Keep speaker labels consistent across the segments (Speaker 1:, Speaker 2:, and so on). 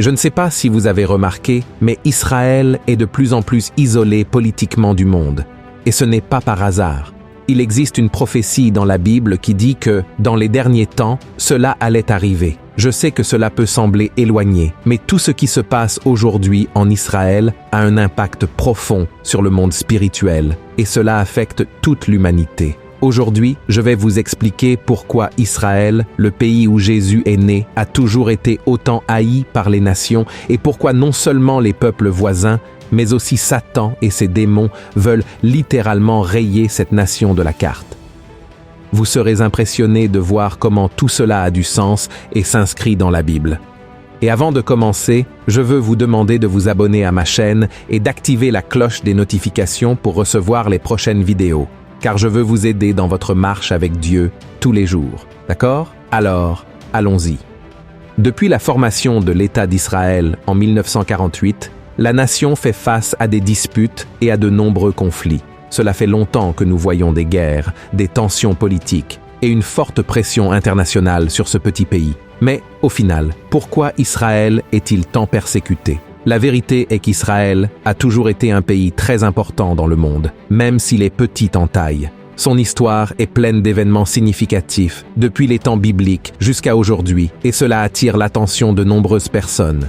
Speaker 1: Je ne sais pas si vous avez remarqué, mais Israël est de plus en plus isolé politiquement du monde. Et ce n'est pas par hasard. Il existe une prophétie dans la Bible qui dit que, dans les derniers temps, cela allait arriver. Je sais que cela peut sembler éloigné, mais tout ce qui se passe aujourd'hui en Israël a un impact profond sur le monde spirituel, et cela affecte toute l'humanité. Aujourd'hui, je vais vous expliquer pourquoi Israël, le pays où Jésus est né, a toujours été autant haï par les nations et pourquoi non seulement les peuples voisins, mais aussi Satan et ses démons veulent littéralement rayer cette nation de la carte. Vous serez impressionnés de voir comment tout cela a du sens et s'inscrit dans la Bible. Et avant de commencer, je veux vous demander de vous abonner à ma chaîne et d'activer la cloche des notifications pour recevoir les prochaines vidéos, car je veux vous aider dans votre marche avec Dieu tous les jours. D'accord? Alors, allons-y. Depuis la formation de l'État d'Israël en 1948, la nation fait face à des disputes et à de nombreux conflits. Cela fait longtemps que nous voyons des guerres, des tensions politiques et une forte pression internationale sur ce petit pays. Mais, au final, pourquoi Israël est-il tant persécuté? La vérité est qu'Israël a toujours été un pays très important dans le monde, même s'il est petit en taille. Son histoire est pleine d'événements significatifs, depuis les temps bibliques jusqu'à aujourd'hui, et cela attire l'attention de nombreuses personnes.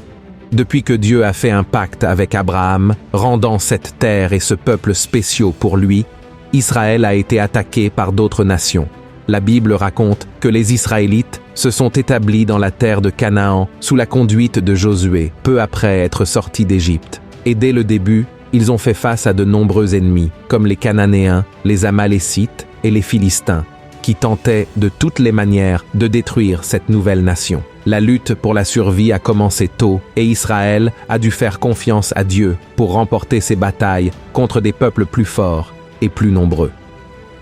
Speaker 1: Depuis que Dieu a fait un pacte avec Abraham, rendant cette terre et ce peuple spéciaux pour lui, Israël a été attaqué par d'autres nations. La Bible raconte que les Israélites se sont établis dans la terre de Canaan sous la conduite de Josué, peu après être sortis d'Égypte. Et dès le début, ils ont fait face à de nombreux ennemis, comme les Cananéens, les Amalécites et les Philistins, qui tentaient de toutes les manières de détruire cette nouvelle nation. La lutte pour la survie a commencé tôt et Israël a dû faire confiance à Dieu pour remporter ses batailles contre des peuples plus forts et plus nombreux.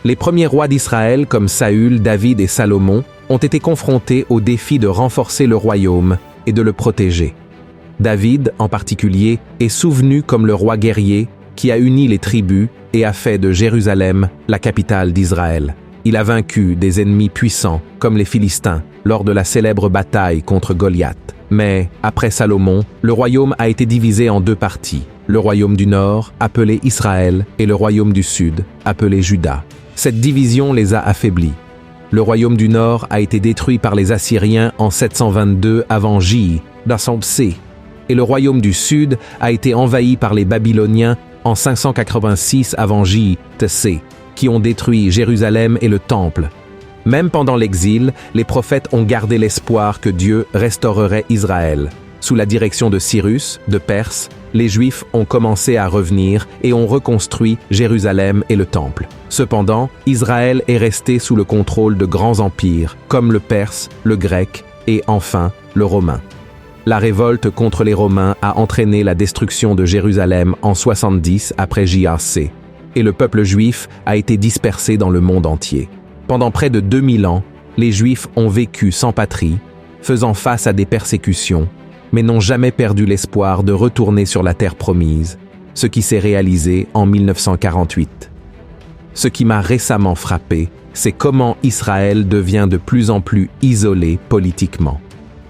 Speaker 1: Les premiers rois d'Israël comme Saül, David et Salomon ont été confrontés au défi de renforcer le royaume et de le protéger. David, en particulier, est souvenu comme le roi guerrier qui a uni les tribus et a fait de Jérusalem la capitale d'Israël. Il a vaincu des ennemis puissants comme les Philistins lors de la célèbre bataille contre Goliath. Mais, après Salomon, le royaume a été divisé en deux parties. Le royaume du nord, appelé Israël, et le royaume du sud, appelé Juda. Cette division les a affaiblis. Le royaume du nord a été détruit par les Assyriens en 722 avant J. d'Assempsé, et le royaume du sud a été envahi par les Babyloniens en 586 avant J. d'Assé, qui ont détruit Jérusalem et le temple. Même pendant l'exil, les prophètes ont gardé l'espoir que Dieu restaurerait Israël. Sous la direction de Cyrus, de Perse, les Juifs ont commencé à revenir et ont reconstruit Jérusalem et le temple. Cependant, Israël est resté sous le contrôle de grands empires, comme le Perse, le Grec et enfin le Romain. La révolte contre les Romains a entraîné la destruction de Jérusalem en 70 après J.A.C. et le peuple juif a été dispersé dans le monde entier. Pendant près de 2000 ans, les Juifs ont vécu sans patrie, faisant face à des persécutions, mais n'ont jamais perdu l'espoir de retourner sur la terre promise, ce qui s'est réalisé en 1948. Ce qui m'a récemment frappé, c'est comment Israël devient de plus en plus isolé politiquement.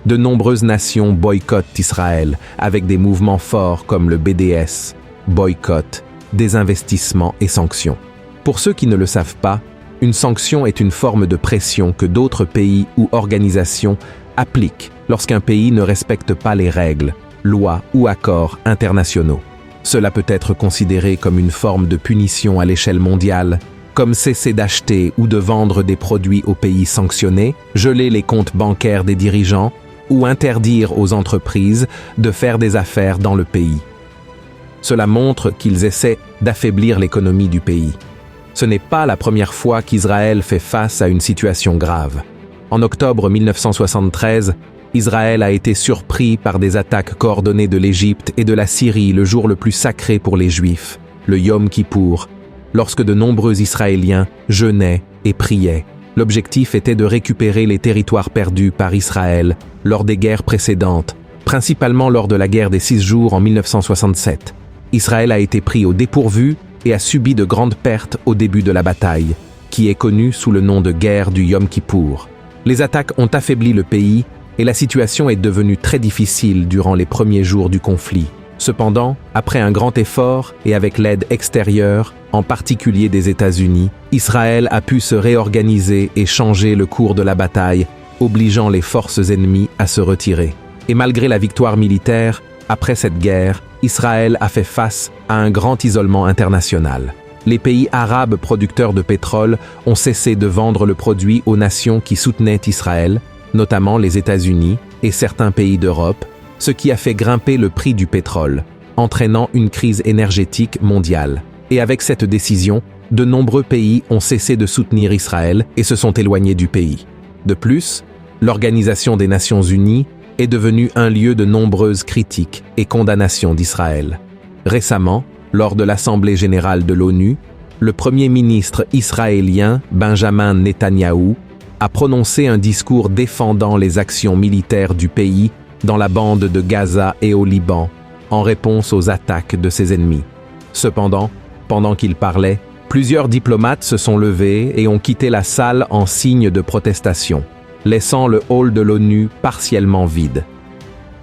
Speaker 1: De nombreuses nations boycottent Israël, avec des mouvements forts comme le BDS, boycott, désinvestissement et sanctions. Pour ceux qui ne le savent pas, une sanction est une forme de pression que d'autres pays ou organisations appliquent lorsqu'un pays ne respecte pas les règles, lois ou accords internationaux. Cela peut être considéré comme une forme de punition à l'échelle mondiale, comme cesser d'acheter ou de vendre des produits aux pays sanctionnés, geler les comptes bancaires des dirigeants ou interdire aux entreprises de faire des affaires dans le pays. Cela montre qu'ils essaient d'affaiblir l'économie du pays. Ce n'est pas la première fois qu'Israël fait face à une situation grave. En octobre 1973, Israël a été surpris par des attaques coordonnées de l'Égypte et de la Syrie le jour le plus sacré pour les Juifs, le Yom Kippour, lorsque de nombreux Israéliens jeûnaient et priaient. L'objectif était de récupérer les territoires perdus par Israël lors des guerres précédentes, principalement lors de la guerre des 6 jours en 1967. Israël a été pris au dépourvu et a subi de grandes pertes au début de la bataille, qui est connue sous le nom de guerre du Yom Kippour. Les attaques ont affaibli le pays et la situation est devenue très difficile durant les premiers jours du conflit. Cependant, après un grand effort et avec l'aide extérieure, en particulier des États-Unis, Israël a pu se réorganiser et changer le cours de la bataille, obligeant les forces ennemies à se retirer. Et malgré la victoire militaire, après cette guerre, Israël a fait face à un grand isolement international. Les pays arabes producteurs de pétrole ont cessé de vendre le produit aux nations qui soutenaient Israël, notamment les États-Unis et certains pays d'Europe, ce qui a fait grimper le prix du pétrole, entraînant une crise énergétique mondiale. Et avec cette décision, de nombreux pays ont cessé de soutenir Israël et se sont éloignés du pays. De plus, l'Organisation des Nations Unies est devenue un lieu de nombreuses critiques et condamnations d'Israël. Récemment, lors de l'Assemblée générale de l'ONU, le Premier ministre israélien Benjamin Netanyahou a prononcé un discours défendant les actions militaires du pays dans la bande de Gaza et au Liban, en réponse aux attaques de ses ennemis. Cependant, pendant qu'il parlait, plusieurs diplomates se sont levés et ont quitté la salle en signe de protestation, laissant le hall de l'ONU partiellement vide.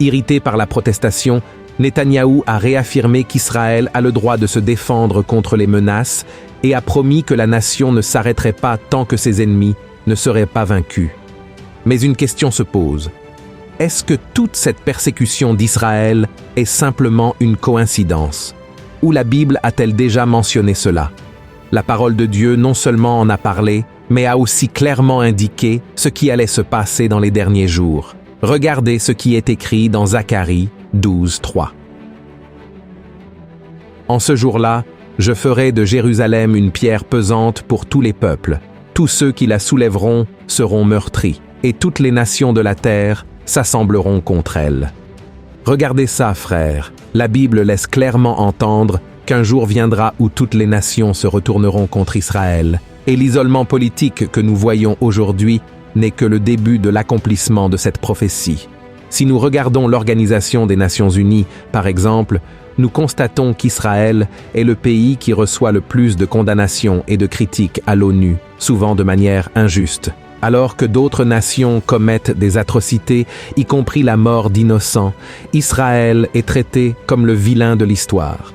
Speaker 1: Irrité par la protestation, Netanyahou a réaffirmé qu'Israël a le droit de se défendre contre les menaces et a promis que la nation ne s'arrêterait pas tant que ses ennemis ne seraient pas vaincus. Mais une question se pose. Est-ce que toute cette persécution d'Israël est simplement une coïncidence? Ou la Bible a-t-elle déjà mentionné cela? La parole de Dieu non seulement en a parlé, mais a aussi clairement indiqué ce qui allait se passer dans les derniers jours. Regardez ce qui est écrit dans Zacharie 12:3. En ce jour-là, je ferai de Jérusalem une pierre pesante pour tous les peuples. Tous ceux qui la soulèveront seront meurtris, et toutes les nations de la terre s'assembleront contre elle. Regardez ça, frères. La Bible laisse clairement entendre qu'un jour viendra où toutes les nations se retourneront contre Israël, et l'isolement politique que nous voyons aujourd'hui n'est que le début de l'accomplissement de cette prophétie. Si nous regardons l'Organisation des Nations Unies, par exemple, nous constatons qu'Israël est le pays qui reçoit le plus de condamnations et de critiques à l'ONU, souvent de manière injuste. Alors que d'autres nations commettent des atrocités, y compris la mort d'innocents, Israël est traité comme le vilain de l'histoire.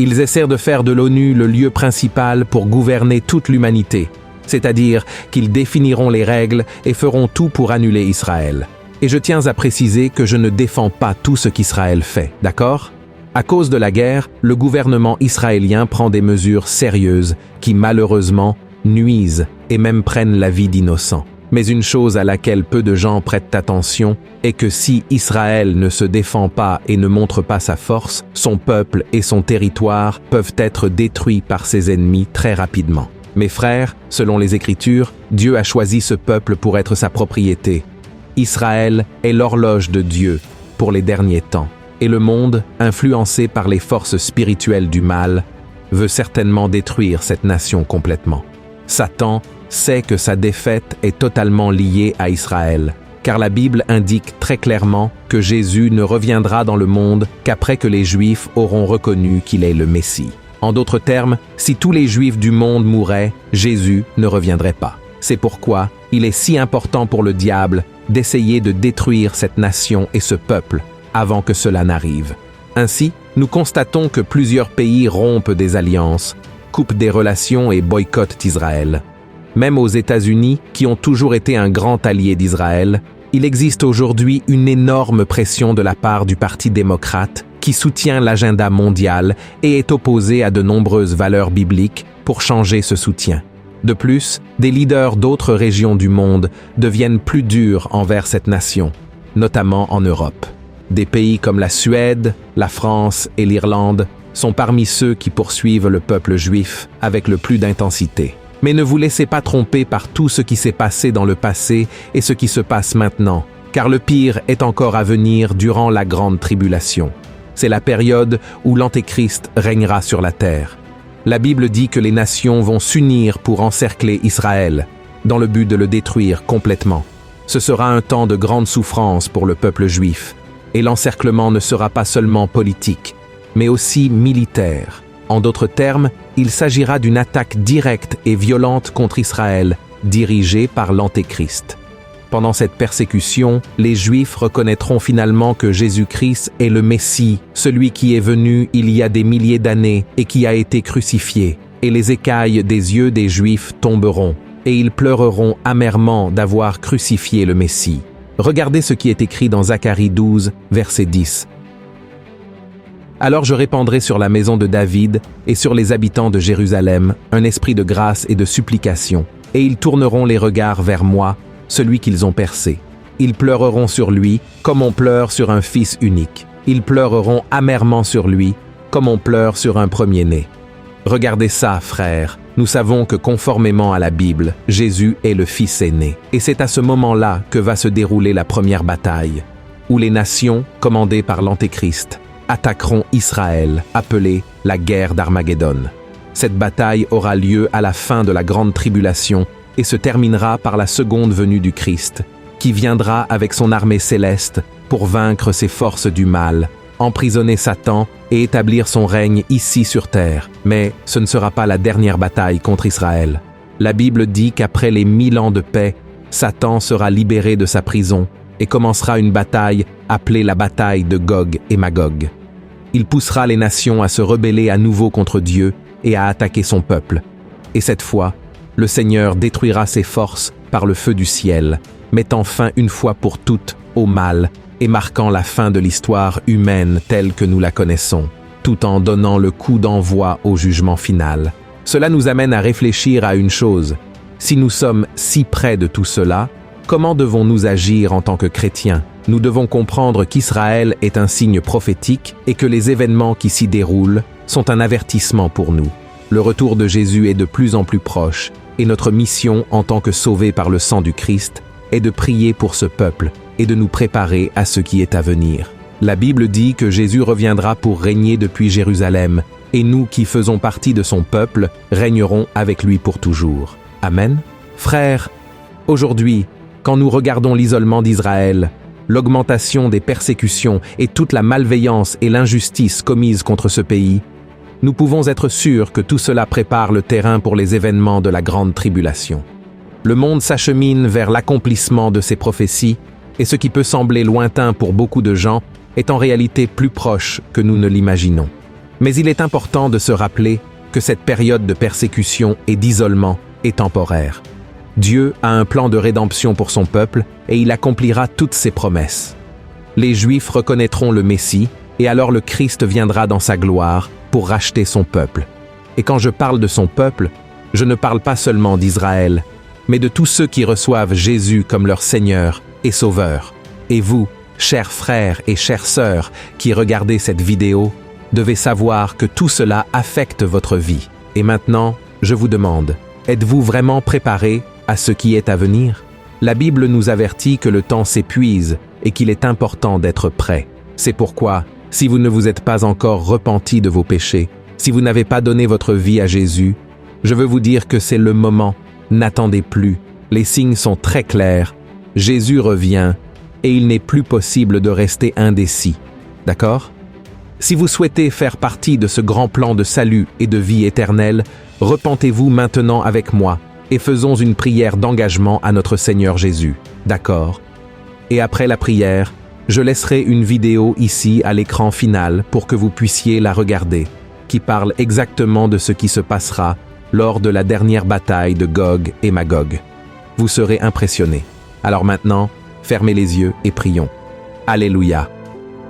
Speaker 1: Ils essaient de faire de l'ONU le lieu principal pour gouverner toute l'humanité, c'est-à-dire qu'ils définiront les règles et feront tout pour annuler Israël. Et je tiens à préciser que je ne défends pas tout ce qu'Israël fait, d'accord? À cause de la guerre, le gouvernement israélien prend des mesures sérieuses qui malheureusement nuisent et même prennent la vie d'innocents. Mais une chose à laquelle peu de gens prêtent attention est que si Israël ne se défend pas et ne montre pas sa force, son peuple et son territoire peuvent être détruits par ses ennemis très rapidement. Mes frères, selon les Écritures, Dieu a choisi ce peuple pour être sa propriété. Israël est l'horloge de Dieu pour les derniers temps. Et le monde, influencé par les forces spirituelles du mal, veut certainement détruire cette nation complètement. Satan sait que sa défaite est totalement liée à Israël, car la Bible indique très clairement que Jésus ne reviendra dans le monde qu'après que les Juifs auront reconnu qu'il est le Messie. En d'autres termes, si tous les Juifs du monde mouraient, Jésus ne reviendrait pas. C'est pourquoi il est si important pour le diable d'essayer de détruire cette nation et ce peuple avant que cela n'arrive. Ainsi, nous constatons que plusieurs pays rompent des alliances, coupent des relations et boycottent Israël. Même aux États-Unis, qui ont toujours été un grand allié d'Israël, il existe aujourd'hui une énorme pression de la part du Parti démocrate qui soutient l'agenda mondial et est opposé à de nombreuses valeurs bibliques pour changer ce soutien. De plus, des leaders d'autres régions du monde deviennent plus durs envers cette nation, notamment en Europe. Des pays comme la Suède, la France et l'Irlande sont parmi ceux qui poursuivent le peuple juif avec le plus d'intensité. Mais ne vous laissez pas tromper par tout ce qui s'est passé dans le passé et ce qui se passe maintenant, car le pire est encore à venir durant la grande tribulation. C'est la période où l'Antéchrist régnera sur la terre. La Bible dit que les nations vont s'unir pour encercler Israël, dans le but de le détruire complètement. Ce sera un temps de grande souffrance pour le peuple juif, et l'encerclement ne sera pas seulement politique, mais aussi militaire. En d'autres termes, il s'agira d'une attaque directe et violente contre Israël, dirigée par l'Antéchrist. Pendant cette persécution, les Juifs reconnaîtront finalement que Jésus-Christ est le Messie, celui qui est venu il y a des milliers d'années et qui a été crucifié. Et les écailles des yeux des Juifs tomberont, et ils pleureront amèrement d'avoir crucifié le Messie. Regardez ce qui est écrit dans Zacharie 12, verset 10. Alors je répandrai sur la maison de David et sur les habitants de Jérusalem un esprit de grâce et de supplication, et ils tourneront les regards vers moi, celui qu'ils ont percé. Ils pleureront sur lui comme on pleure sur un fils unique. Ils pleureront amèrement sur lui comme on pleure sur un premier-né. Regardez ça, frères. Nous savons que conformément à la Bible, Jésus est le fils aîné. Et c'est à ce moment-là que va se dérouler la première bataille, où les nations, commandées par l'Antéchrist, attaqueront Israël, appelée la guerre d'Armageddon. Cette bataille aura lieu à la fin de la grande tribulation et se terminera par la seconde venue du Christ, qui viendra avec son armée céleste pour vaincre ses forces du mal, emprisonner Satan et établir son règne ici sur terre. Mais ce ne sera pas la dernière bataille contre Israël. La Bible dit qu'après les 1000 ans de paix, Satan sera libéré de sa prison et commencera une bataille appelée la bataille de Gog et Magog. Il poussera les nations à se rebeller à nouveau contre Dieu et à attaquer son peuple. Et cette fois, le Seigneur détruira ses forces par le feu du ciel, mettant fin une fois pour toutes au mal et marquant la fin de l'histoire humaine telle que nous la connaissons, tout en donnant le coup d'envoi au jugement final. Cela nous amène à réfléchir à une chose. Si nous sommes si près de tout cela, comment devons-nous agir en tant que chrétiens? Nous devons comprendre qu'Israël est un signe prophétique et que les événements qui s'y déroulent sont un avertissement pour nous. Le retour de Jésus est de plus en plus proche et notre mission en tant que sauvés par le sang du Christ est de prier pour ce peuple et de nous préparer à ce qui est à venir. La Bible dit que Jésus reviendra pour régner depuis Jérusalem et nous qui faisons partie de son peuple régnerons avec lui pour toujours. Amen. Frères, aujourd'hui, quand nous regardons l'isolement d'Israël, l'augmentation des persécutions et toute la malveillance et l'injustice commises contre ce pays, nous pouvons être sûrs que tout cela prépare le terrain pour les événements de la grande tribulation. Le monde s'achemine vers l'accomplissement de ces prophéties, et ce qui peut sembler lointain pour beaucoup de gens est en réalité plus proche que nous ne l'imaginons. Mais il est important de se rappeler que cette période de persécution et d'isolement est temporaire. Dieu a un plan de rédemption pour son peuple et il accomplira toutes ses promesses. Les Juifs reconnaîtront le Messie et alors le Christ viendra dans sa gloire pour racheter son peuple. Et quand je parle de son peuple, je ne parle pas seulement d'Israël, mais de tous ceux qui reçoivent Jésus comme leur Seigneur et Sauveur. Et vous, chers frères et chères sœurs qui regardez cette vidéo, devez savoir que tout cela affecte votre vie. Et maintenant, je vous demande, êtes-vous vraiment préparés à ce qui est à venir? La Bible nous avertit que le temps s'épuise et qu'il est important d'être prêt. C'est pourquoi, si vous ne vous êtes pas encore repenti de vos péchés, si vous n'avez pas donné votre vie à Jésus, je veux vous dire que c'est le moment. N'attendez plus. Les signes sont très clairs. Jésus revient et il n'est plus possible de rester indécis. D'accord? Si vous souhaitez faire partie de ce grand plan de salut et de vie éternelle, repentez-vous maintenant avec moi et faisons une prière d'engagement à notre Seigneur Jésus. D'accord? Et après la prière, je laisserai une vidéo ici à l'écran final pour que vous puissiez la regarder, qui parle exactement de ce qui se passera lors de la dernière bataille de Gog et Magog. Vous serez impressionnés. Alors maintenant, fermez les yeux et prions. Alléluia.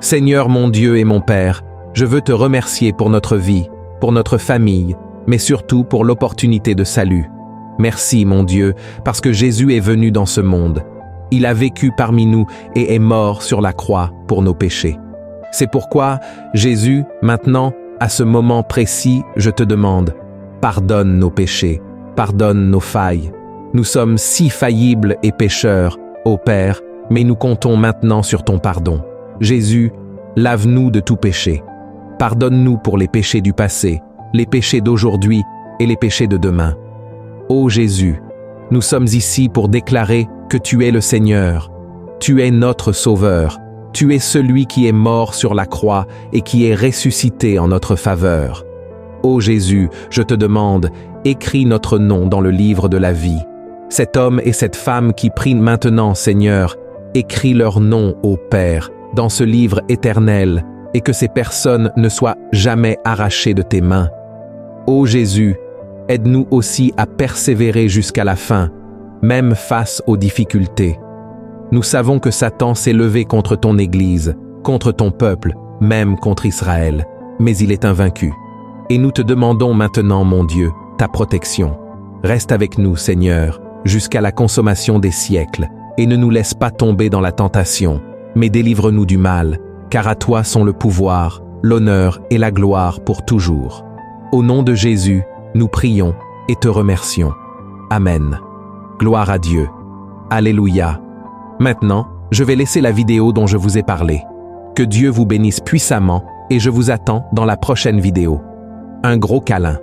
Speaker 1: Seigneur mon Dieu et mon Père, je veux te remercier pour notre vie, pour notre famille, mais surtout pour l'opportunité de salut. Merci mon Dieu, parce que Jésus est venu dans ce monde. Il a vécu parmi nous et est mort sur la croix pour nos péchés. C'est pourquoi, Jésus, maintenant, à ce moment précis, je te demande, pardonne nos péchés, pardonne nos failles. Nous sommes si faillibles et pécheurs, ô Père, mais nous comptons maintenant sur ton pardon. Jésus, lave-nous de tout péché. Pardonne-nous pour les péchés du passé, les péchés d'aujourd'hui et les péchés de demain. Ô Jésus, nous sommes ici pour déclarer que tu es le Seigneur, tu es notre Sauveur, tu es celui qui est mort sur la croix et qui est ressuscité en notre faveur. Ô Jésus, je te demande, écris notre nom dans le livre de la vie. Cet homme et cette femme qui prient maintenant, Seigneur, écris leur nom, ô Père, dans ce livre éternel, et que ces personnes ne soient jamais arrachées de tes mains. Ô Jésus, aide-nous aussi à persévérer jusqu'à la fin, même face aux difficultés. Nous savons que Satan s'est levé contre ton Église, contre ton peuple, même contre Israël, mais il est invaincu. Et nous te demandons maintenant, mon Dieu, ta protection. Reste avec nous, Seigneur, jusqu'à la consommation des siècles, et ne nous laisse pas tomber dans la tentation, mais délivre-nous du mal, car à toi sont le pouvoir, l'honneur et la gloire pour toujours. Au nom de Jésus, nous prions et te remercions. Amen. Gloire à Dieu. Alléluia. Maintenant, je vais laisser la vidéo dont je vous ai parlé. Que Dieu vous bénisse puissamment et je vous attends dans la prochaine vidéo. Un gros câlin.